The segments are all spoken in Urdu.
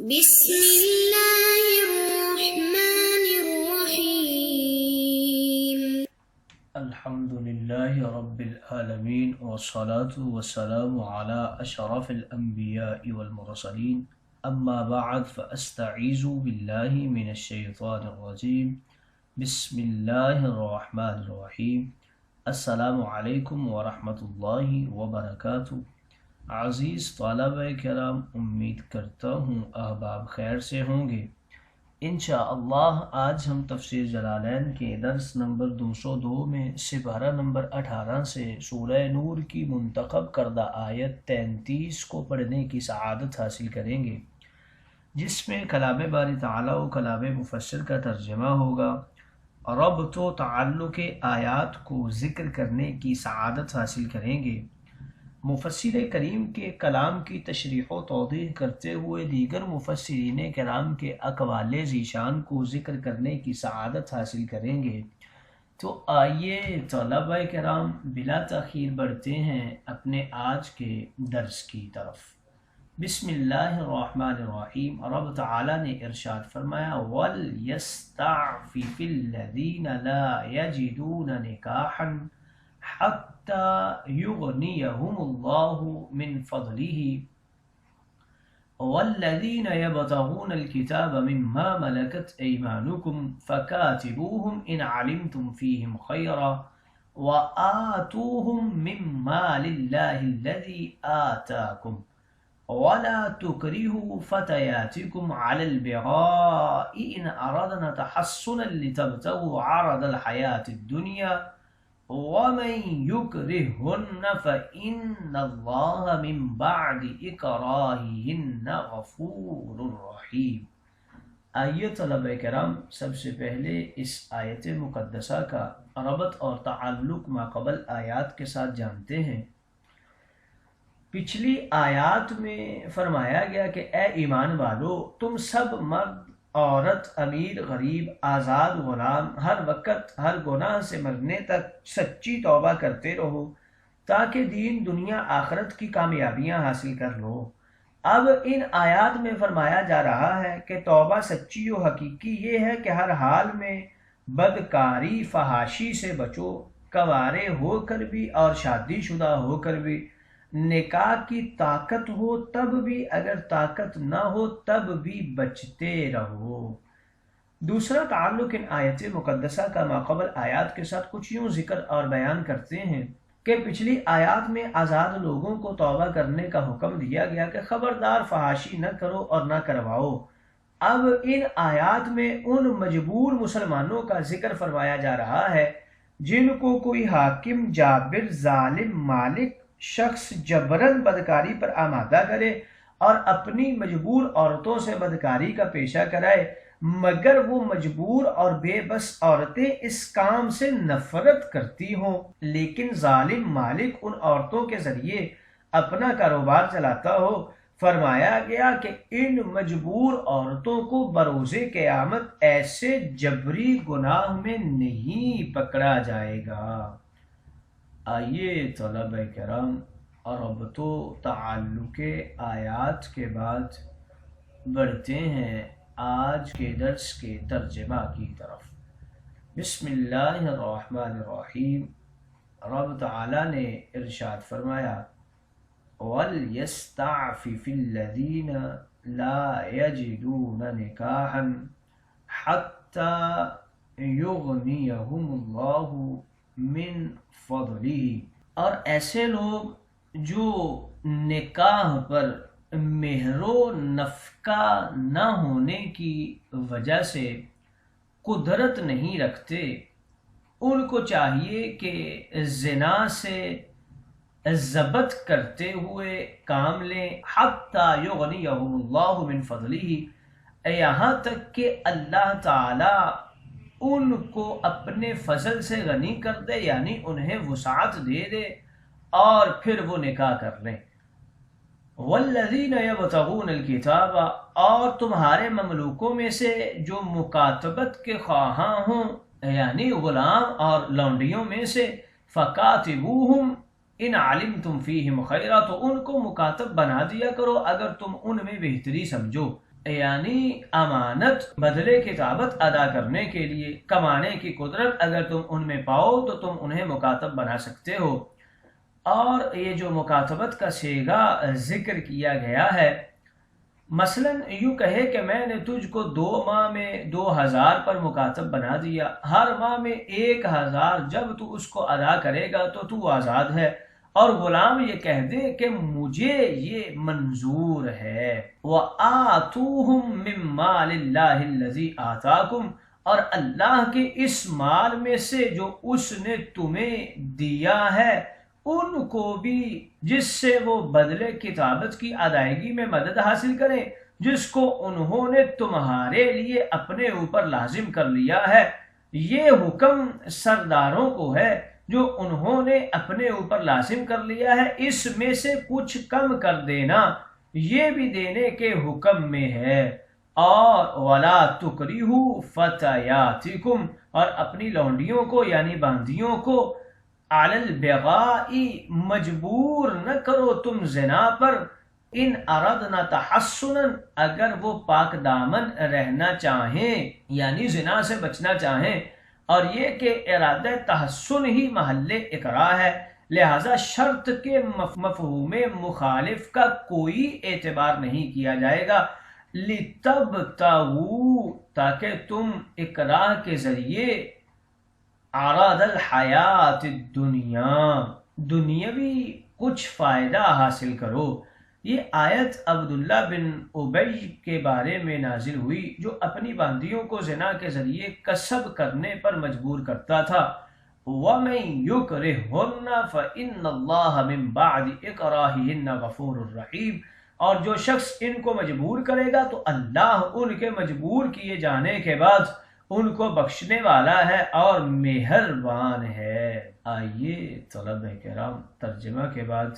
بسم الله الرحمن الرحيم. الحمد لله رب العالمين والصلاة والسلام على أشرف الأنبياء والمرسلين أما بعد فأستعيذ بالله من الشيطان الرجيم بسم الله الرحمن الرحيم السلام علیکم ورحمۃ اللہ وبرکاتہ۔ عزیز طلبہ کرام، امید کرتا ہوں احباب خیر سے ہوں گے۔ انشاءاللہ آج ہم تفسیر جلالین کے درس نمبر 202 میں سپارہ نمبر 18 سے سورہ نور کی منتخب کردہ آیت 33 کو پڑھنے کی سعادت حاصل کریں گے، جس میں کلام باری تعالیٰ و کلام مفسر کا ترجمہ ہوگا۔ ربط و تعلق آیات کو ذکر کرنے کی سعادت حاصل کریں گے۔ مفسر کریم کے کلام کی تشریح و توضیح کرتے ہوئے دیگر مفسرین کرام کے اقوال ذیشان کو ذکر کرنے کی سعادت حاصل کریں گے۔ تو آئیے طلبہ کرام بلا تاخیر بڑھتے ہیں اپنے آج کے درس کی طرف۔ بسم اللہ الرحمن الرحیم۔ رب تعالیٰ نے ارشاد فرمایا وَلْيَسْتَعْفِفِ الَّذِينَ لَا يَجِدُونَ نِكَاحًا حَتَّى يُغْنِيَهُمُ اللَّهُ مِنْ فَضْلِهِ وَالَّذِينَ يَبْتَغُونَ الْكِتَابَ مِمَّا مَلَكَتْ أَيْمَانُكُمْ فَكَاتِبُوهُمْ إِنْ عَلِمْتُمْ فِيهِمْ خَيْرًا وَآتُوهُمْ مِنْ مَالِ اللَّهِ الَّذِي آتَاكُمْ وَلَا تُكْرِهُوا فَتَيَاتِكُمْ عَلَى الْبِغَاءِ إِنْ أَرَدْنَ تَحَصُّنًا لِتَبْتَغُوا عَرَضَ الْحَيَاةِ الدُّنْيَا وَمَنْ يُكْرِهُنَّ فَإِنَّ اللَّهَ مِنْ بَعْدِ إِكْرَاهِهِنَّ غَفُورٌ رَحِيمٌ۔ آئیے طلبہ کرام، سب سے پہلے اس آیت مقدسہ کا ربط اور تعلق ماقبل آیات کے ساتھ جانتے ہیں۔ پچھلی آیات میں فرمایا گیا کہ اے ایمان والو، تم سب مرد عورت، امیر غریب، آزاد غلام، ہر وقت ہر گناہ سے مرنے تک سچی توبہ کرتے رہو تاکہ دین دنیا آخرت کی کامیابیاں حاصل کر لو۔ اب ان آیات میں فرمایا جا رہا ہے کہ توبہ سچی و حقیقی یہ ہے کہ ہر حال میں بدکاری فحاشی سے بچو، کنوارے ہو کر بھی اور شادی شدہ ہو کر بھی، نکاح کی طاقت ہو تب بھی، اگر طاقت نہ ہو تب بھی بچتے رہو۔ دوسرا تعلق ان آیت مقدسہ کا ماقبل آیات کے ساتھ کچھ یوں ذکر اور بیان کرتے ہیں کہ پچھلی آیات میں آزاد لوگوں کو توبہ کرنے کا حکم دیا گیا کہ خبردار فحاشی نہ کرو اور نہ کرواؤ۔ اب ان آیات میں ان مجبور مسلمانوں کا ذکر فرمایا جا رہا ہے جن کو کوئی حاکم، جابر، ظالم، مالک شخص جبرن بدکاری پر آمادہ کرے اور اپنی مجبور عورتوں سے بدکاری کا پیشہ کرائے، مگر وہ مجبور اور بے بس عورتیں اس کام سے نفرت کرتی ہوں، لیکن ظالم مالک ان عورتوں کے ذریعے اپنا کاروبار چلاتا ہو۔ فرمایا گیا کہ ان مجبور عورتوں کو بروز قیامت ایسے جبری گناہ میں نہیں پکڑا جائے گا۔ آئیے طلبہ کرام، ربط و تعلق آیات کے بعد بڑھتے ہیں آج کے درس کے ترجمہ کی طرف۔ بسم اللہ الرحمن الرحیم۔ رب تعالیٰ نے ارشاد فرمایا وَلْيَسْتَعْفِفِ الَّذِينَ لَا يَجِدُونَ نِكَاحًا حَتَّى يُغْنِيَهُمُ اللَّهُ من فضلہ، اور ایسے لوگ جو نکاح پر مہر و نفقہ نہ ہونے کی وجہ سے قدرت نہیں رکھتے، ان کو چاہیے کہ زنا سے ضبط کرتے ہوئے کام لیں، حتی یغنیہم اللہ من فضلہ، یہاں تک کہ اللہ تعالی ان کو اپنے فضل سے غنی کر دے، یعنی انہیں وسعت دے دے اور پھر وہ نکاح کر لیں۔ والذین یبتغون الکتاب، اور تمہارے مملوکوں میں سے جو مکاتبت کے خواہاں ہوں، یعنی غلام اور لونڈیوں میں سے، فکاتبوہم ان علمتم فیہم خیرا، تو ان کو مکاتب بنا دیا کرو اگر تم ان میں بہتری سمجھو۔ یعنی امانت بدلے کتابت ادا کرنے کے لیے کمانے کی قدرت اگر تم ان میں پاؤ تو تم انہیں مکاتب بنا سکتے ہو۔ اور یہ جو مکاتبت کا صیغہ ذکر کیا گیا ہے، مثلا یوں کہے کہ میں نے تجھ کو 2 ماہ میں 2000 پر مکاتب بنا دیا، ہر ماہ میں 1000 جب تو اس کو ادا کرے گا تو آزاد ہے، اور غلام یہ کہہ دے کہ مجھے یہ منظور ہے۔ وَآتُوهُم مِّن مَّالِ اللَّهِ الَّذِي آتَاكُمْ، اور اللہ کے اس مال میں سے جو اس نے تمہیں دیا ہے ان کو بھی، جس سے وہ بدلے کتابت کی ادائیگی میں مدد حاصل کریں، جس کو انہوں نے تمہارے لیے اپنے اوپر لازم کر لیا ہے۔ یہ حکم سرداروں کو ہے جو انہوں نے اپنے اوپر لازم کر لیا ہے، اس میں سے کچھ کم کر دینا یہ بھی دینے کے حکم میں ہے۔ اور وَلَا تُكْرِهُوا فَتَيَاتِكُمْ، اور اپنی لونڈیوں کو یعنی باندیوں کو علی البغاء مجبور نہ کرو تم زنا پر، ان اردنا تحسنا، اگر وہ پاک دامن رہنا چاہیں یعنی زنا سے بچنا چاہیں، اور یہ کہ ارادہ تحسن ہی محل اکراہ ہے، لہذا شرط کے مفہوم مخالف کا کوئی اعتبار نہیں کیا جائے گا۔ لِتَبْتَغُوا، تاکہ تم اکراہ کے ذریعے عرض الحیات الدنیا، دنیاوی کچھ فائدہ حاصل کرو۔ یہ آیت عبداللہ بن ابی کے بارے میں نازل ہوئی جو اپنی باندیوں کو زنا کے ذریعے کسب کرنے پر مجبور کرتا تھا۔ وَمَن يُكْرِهُنَّ فَإِنَّ اللَّهَ مِن بَعْدِ إِكْرَاهِهِنَّ غَفُورٌ رَحِيمٌ، اور جو شخص ان کو مجبور کرے گا تو اللہ ان کے مجبور کیے جانے کے بعد ان کو بخشنے والا ہے اور مہربان ہے۔ آئیے طلبہ کرام ترجمہ کے بعد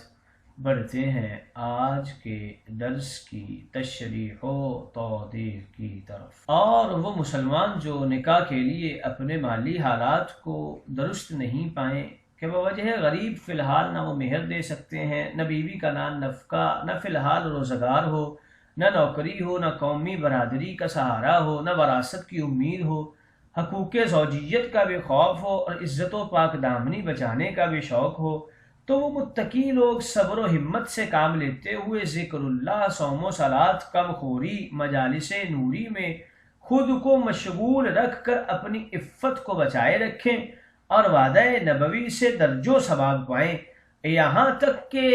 بڑھتے ہیں آج کے درس کی تشریح و توضیح کی طرف۔ اور وہ مسلمان جو نکاح کے لیے اپنے مالی حالات کو درست نہیں پائیں کہ بوجہ غریب فی الحال نہ وہ مہر دے سکتے ہیں، نہ بیوی کا نان نفقہ، نہ فی الحال روزگار ہو، نہ نوکری ہو، نہ قومی برادری کا سہارا ہو، نہ وراثت کی امید ہو، حقوق زوجیت کا بھی خوف ہو، اور عزت و پاک دامنی بچانے کا بھی شوق ہو، تو وہ متقی لوگ صبر و ہمت سے کام لیتے ہوئے ذکر اللہ، صوم و صلات، کم خوری، مجالس نوری میں خود کو مشغول رکھ کر اپنی عفت کو بچائے رکھیں اور وعدہ نبوی سے درج و ثواب پائیں، یہاں تک کہ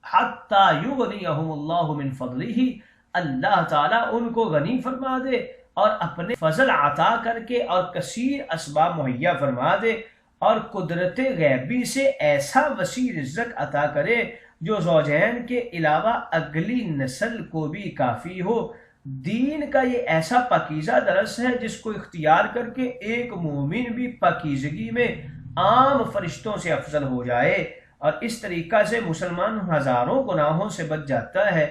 حتی یغنیہم اللہ من فضلہ، اللہ تعالیٰ ان کو غنی فرما دے اور اپنے فضل عطا کر کے اور کثیر اسباب مہیا فرما دے، اور قدرت غیبی سے ایسا وسیع رزق عطا کرے جو زوجین کے علاوہ اگلی نسل کو بھی کافی ہو۔ دین کا یہ ایسا پاکیزہ درس ہے جس کو اختیار کر کے ایک مومن بھی پاکیزگی میں عام فرشتوں سے افضل ہو جائے، اور اس طریقہ سے مسلمان ہزاروں گناہوں سے بچ جاتا ہے۔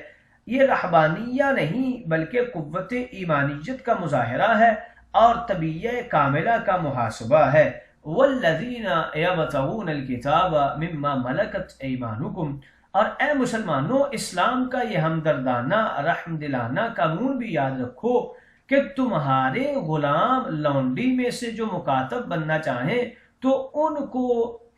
یہ رہبانیہ نہیں بلکہ قوت ایمانیت کا مظاہرہ ہے اور طبیعہ کاملہ کا محاسبہ ہے۔ وَالَّذِينَ يَبْتَغُونَ الْكِتَابَ مِمَّا مَلَكَتْ أَيْمَانُكُمْ، اور اے مسلمانوں اسلام کا یہ ہمدردانہ رحم دلانہ قانون بھی یاد رکھو کہ تمہارے غلام لونڈی میں سے جو مکاتب بننا چاہیں تو ان کو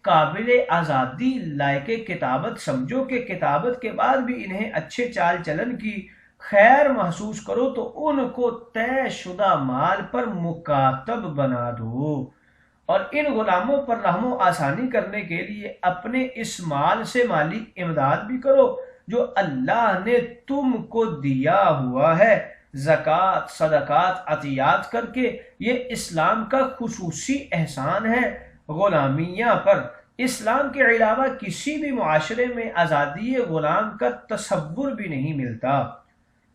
قابل آزادی لائق کتابت سمجھو کہ کتابت کے بعد بھی انہیں اچھے چال چلن کی خیر محسوس کرو تو ان کو طے شدہ مال پر مکاتب بنا دو، اور ان غلاموں پر رحم و آسانی کرنے کے لیے اپنے اس مال سے مالی امداد بھی کرو جو اللہ نے تم کو دیا ہوا ہے، زکوٰۃ، صدقات، عطیات کر کے۔ یہ اسلام کا خصوصی احسان ہے غلامیہ پر۔ اسلام کے علاوہ کسی بھی معاشرے میں آزادی غلام کا تصور بھی نہیں ملتا۔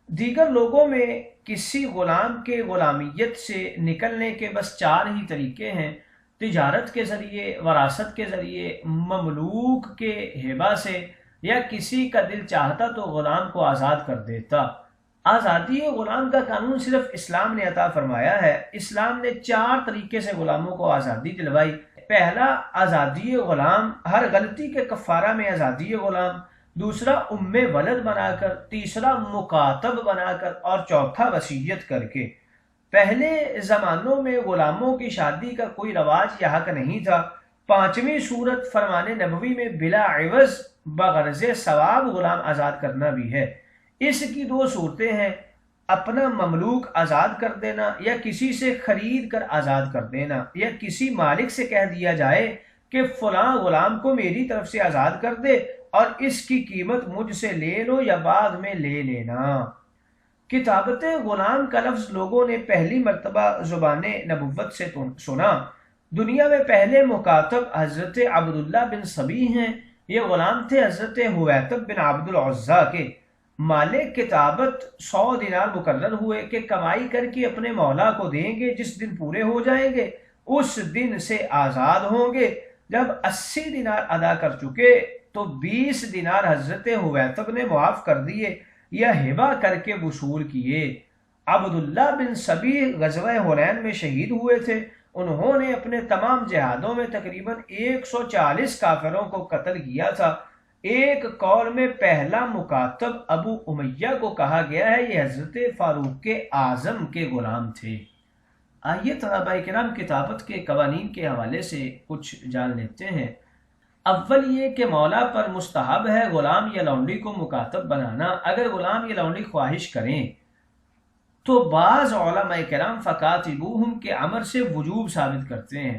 دیگر لوگوں میں کسی غلام کے غلامیت سے نکلنے کے بس 4 ہی طریقے ہیں: تجارت کے ذریعے، وراثت کے ذریعے، مملوک کے ہبہ سے، یا کسی کا دل چاہتا تو غلام کو آزاد کر دیتا۔ آزادی غلام کا قانون صرف اسلام نے عطا فرمایا ہے۔ اسلام نے 4 طریقے سے غلاموں کو آزادی دلوائی۔ پہلا، آزادی غلام، ہر غلطی کے کفارہ میں آزادی غلام۔ دوسرا ام ولد بنا کر، تیسرا مکاتب بنا کر، اور چوتھا وصیت کر کے۔ پہلے زمانوں میں غلاموں کی شادی کا کوئی رواج یا حق نہیں تھا۔ پانچویں صورت فرمان نبوی میں بلا عوض بغرض ثواب غلام آزاد کرنا بھی ہے۔ اس کی دو صورتیں ہیں، اپنا مملوک آزاد کر دینا یا کسی سے خرید کر آزاد کر دینا، یا کسی مالک سے کہہ دیا جائے کہ فلاں غلام کو میری طرف سے آزاد کر دے اور اس کی قیمت مجھ سے لے لو یا بعد میں لے لینا۔ کتابت غلام کا لفظ لوگوں نے پہلی مرتبہ زبان نبوت سے سنا۔ دنیا میں پہلے مکاتب حضرت عبداللہ بن سبی ہیں۔ یہ غلام تھے حضرت حویتب بن عبد العزا کے۔ مالک کتابت 100 دینار مقرر ہوئے کہ کمائی کر کے اپنے مولا کو دیں گے، جس دن پورے ہو جائیں گے اس دن سے آزاد ہوں گے۔ جب 80 دینار ادا کر چکے تو 20 دینار حضرت حویتب نے معاف کر دیے یا ہبہ کر کے وصول کیے۔ عبداللہ بن سبی غزوہ حنین میں شہید ہوئے تھے۔ انہوں نے اپنے تمام جہادوں میں تقریباً 140 کافروں کو قتل کیا تھا۔ ایک قول میں پہلا مکاتب ابو امیہ کو کہا گیا ہے، یہ حضرت فاروق اعظم کے غلام تھے۔ آئیے طلباء کرام کتابت کے قوانین کے حوالے سے کچھ جان لیتے ہیں۔ اول یہ کہ مولا پر مستحب ہے غلام یا لونڈی کو مکاتب بنانا۔ اگر غلام یا لونڈی خواہش کریں تو بعض علماء کرام فکاتبوہم کے امر سے وجوب ثابت کرتے ہیں،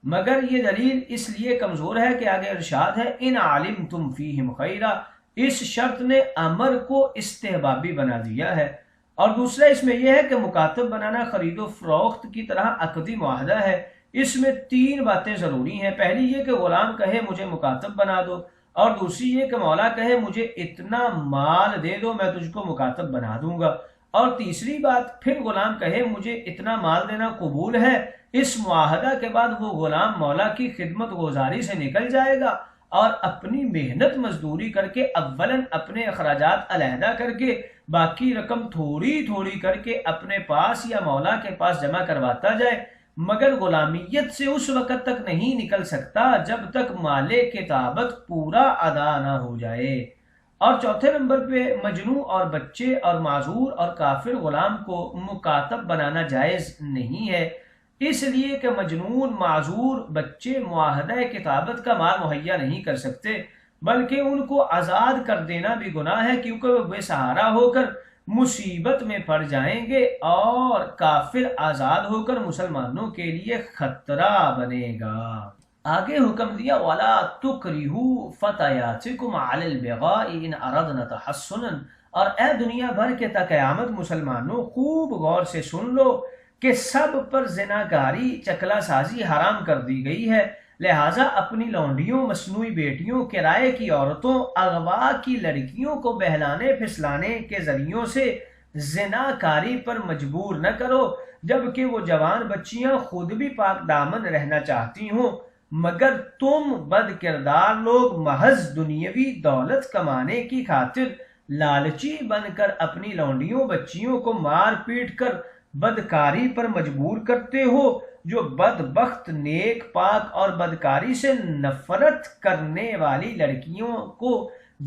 مگر یہ دلیل اس لیے کمزور ہے کہ آگے ارشاد ہے ان علمتم فیہم خیرا، اس شرط نے امر کو استحبابی بنا دیا ہے۔ اور دوسرا اس میں یہ ہے کہ مکاتب بنانا خرید و فروخت کی طرح عقدی معاہدہ ہے۔ اس میں 3 باتیں ضروری ہیں۔ پہلی یہ کہ غلام کہے مجھے مکاتب بنا دو، اور دوسری یہ کہ مولا کہے مجھے اتنا مال دے دو میں تجھ کو مکاتب بنا دوں گا، اور تیسری بات پھر غلام کہے مجھے اتنا مال دینا قبول ہے۔ اس معاہدہ کے بعد وہ غلام مولا کی خدمت گزاری سے نکل جائے گا اور اپنی محنت مزدوری کر کے اولاً اپنے اخراجات علیحدہ کر کے باقی رقم تھوڑی تھوڑی کر کے اپنے پاس یا مولا کے پاس جمع کرواتا جائے، مگر غلامیت سے اس وقت تک نہیں نکل سکتا جب تک مال کتابت پورا ادا نہ ہو جائے۔ اور چوتھے نمبر پہ مجنون اور بچے اور معذور اور کافر غلام کو مکاتب بنانا جائز نہیں ہے، اس لیے کہ مجنون معذور بچے معاہدہ کتابت کا مال مہیا نہیں کر سکتے، بلکہ ان کو آزاد کر دینا بھی گناہ ہے، کیونکہ وہ بے سہارا ہو کر مصیبت میں پڑ جائیں گے اور کافر آزاد ہو کر مسلمانوں کے لیے خطرہ بنے گا۔ آگے حکم دیا وَلَا تُكْرِهُوا فَتَيَاتِكُمْ عَلَى الْبِغَاءِ إِنْ أَرَدْنَ تَحَصُّنًا، اور اے دنیا بھر کے تا قیامت مسلمانوں خوب غور سے سن لو کہ سب پر زناکاری چکلا سازی حرام کر دی گئی ہے، لہٰذا اپنی لونڈیوں، مصنوعی بیٹیوں، کرائے کی عورتوں، اغوا کی لڑکیوں کو بہلانے پھسلانے کے ذریعوں سے زناکاری پر مجبور نہ کرو، جبکہ وہ جوان بچیاں خود بھی پاک دامن رہنا چاہتی ہوں، مگر تم بد کردار لوگ محض دنیاوی دولت کمانے کی خاطر لالچی بن کر اپنی لونڈیوں بچیوں کو مار پیٹ کر بدکاری پر مجبور کرتے ہو۔ جو بدبخت نیک پاک اور بدکاری سے نفرت کرنے والی لڑکیوں کو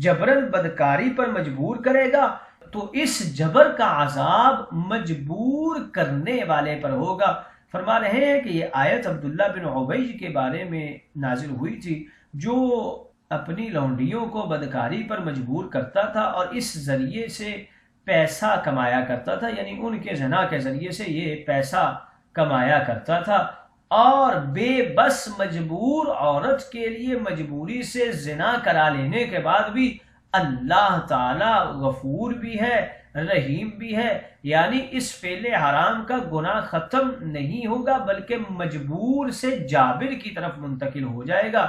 جبرن بدکاری پر مجبور کرے گا تو اس جبر کا عذاب مجبور کرنے والے پر ہوگا۔ فرما رہے ہیں کہ یہ آیت عبداللہ بن عبی کے بارے میں نازل ہوئی تھی، جو اپنی لونڈیوں کو بدکاری پر مجبور کرتا تھا اور اس ذریعے سے پیسہ کمایا کرتا تھا، یعنی ان کے زنا کے ذریعے سے یہ پیسہ کمایا کرتا تھا، اور بے بس مجبور عورت کے لیے مجبوری سے زنا کرا لینے کے بعد بھی اللہ تعالی غفور بھی ہے، رحیم بھی ہے، یعنی اس فعل حرام کا گناہ ختم نہیں ہوگا بلکہ مجبور سے جابر کی طرف منتقل ہو جائے گا۔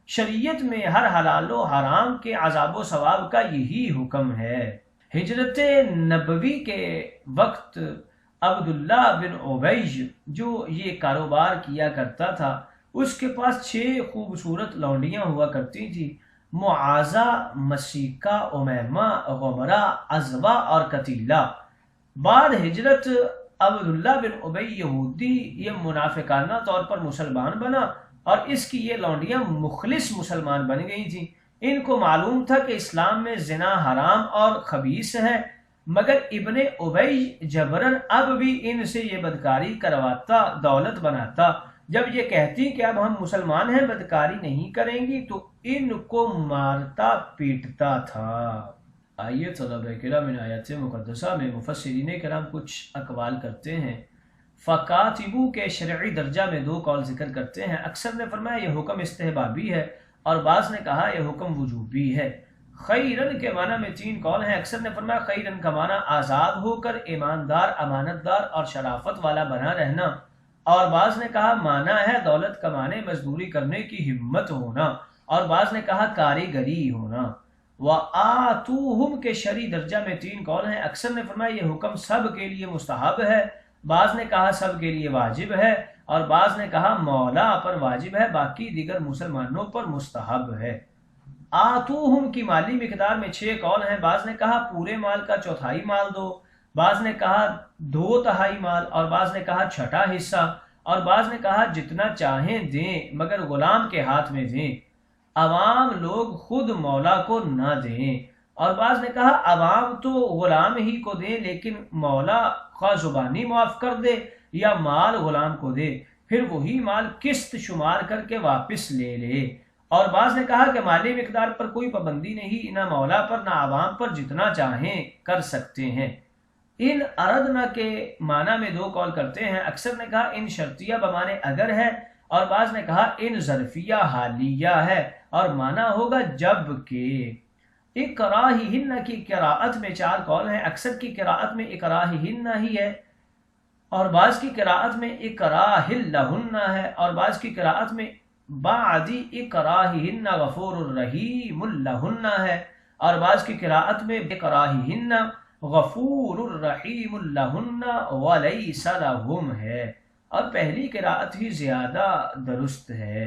شریعت میں ہر حلال و حرام کے عذاب و ثواب کا یہی حکم ہے۔ ہجرت نبوی کے وقت عبداللہ بن عبی جو یہ کاروبار کیا کرتا تھا، اس کے پاس 6 خوبصورت لونڈیاں ہوا کرتی تھیں، معاذہ، مسیکہ، امیمہ، غمرہ، عزوہ اور قتیلہ۔ بعد ہجرت عبداللہ بن عبی یہودی یہ منافقانہ طور پر مسلمان بنا اور اس کی یہ لونڈیاں مخلص مسلمان بن گئی تھیں۔ ان کو معلوم تھا کہ اسلام میں زنا حرام اور خبیث ہے، مگر ابن ابی جبرن اب بھی ان سے یہ بدکاری کرواتا، دولت بناتا۔ جب یہ کہتی کہ اب ہم مسلمان ہیں، بدکاری نہیں کریں گی، تو ان کو مارتا پیٹتا تھا۔ آئیے طلبہ کرام ان آیات مقدسہ میں مفسرین کرام کچھ اقوال کرتے ہیں۔ فکاتبو کے شرعی درجہ میں 2 قول ذکر کرتے ہیں۔ اکثر نے فرمایا یہ حکم استحبابی ہے، اور بعض نے کہا یہ حکم وجوبی ہے۔ خیرن کے معنی میں 3 قول ہیں۔ اکثر نے فرمایا خیرن کا معنی آزاد ہو کر ایماندار، امانت دار اور شرافت والا بنا رہنا، اور بعض نے کہا معنی ہے دولت کمانے، مزدوری کرنے کی ہمت ہونا، اور بعض نے کہا کاریگری ہونا۔ وآتوہم کے شرعی درجہ میں 3 قول ہیں۔ اکثر نے فرمایا یہ حکم سب کے لیے مستحب ہے، بعض نے کہا سب کے لیے واجب ہے، اور بعض نے کہا مولا پر واجب ہے، باقی دیگر مسلمانوں پر مستحب ہے۔ آتوہم کی مالی مقدار میں 6 قول ہیں۔ بعض نے کہا پورے مال کا 1/4 مال دو، بعض نے کہا 2/3 مال، اور بعض نے کہا 1/6 حصہ، اور بعض نے کہا جتنا چاہیں دیں مگر غلام کے ہاتھ میں دیں، عوام لوگ خود مولا کو نہ دیں، اور بعض نے کہا عوام تو غلام ہی کو دیں لیکن مولا خواہ زبانی معاف کر دے یا مال غلام کو دے، پھر وہی مال قسط شمار کر کے واپس لے لے، اور بعض نے کہا کہ مالی مقدار پر کوئی پابندی نہیں، نہ مولا پر نہ عوام پر، جتنا چاہیں کر سکتے ہیں۔ ان اردنا کے معنی میں 2 قول کرتے ہیں۔ اکثر نے کہا ان شرطیہ بمانے اگر ہے، اور بعض نے کہا ان ظرفیہ حالیہ ہے، اور معنی ہوگا جب کہ۔ اکراہہن کی قراءت میں 4 قول ہیں۔ اکثر کی قراءت میں اکراہہن ہی ہے، اور بعض کی قراءت میں اکراہ لہن ہے، اور بعض کی قراءت میں بعد اکراہہن غفور الرحیم لہن ہے، اور بعض کی قراءت میں اکراہہن غفور الرحیم لہن ولیس لہم ہے، اور پہلی قراءت ہی زیادہ درست ہے۔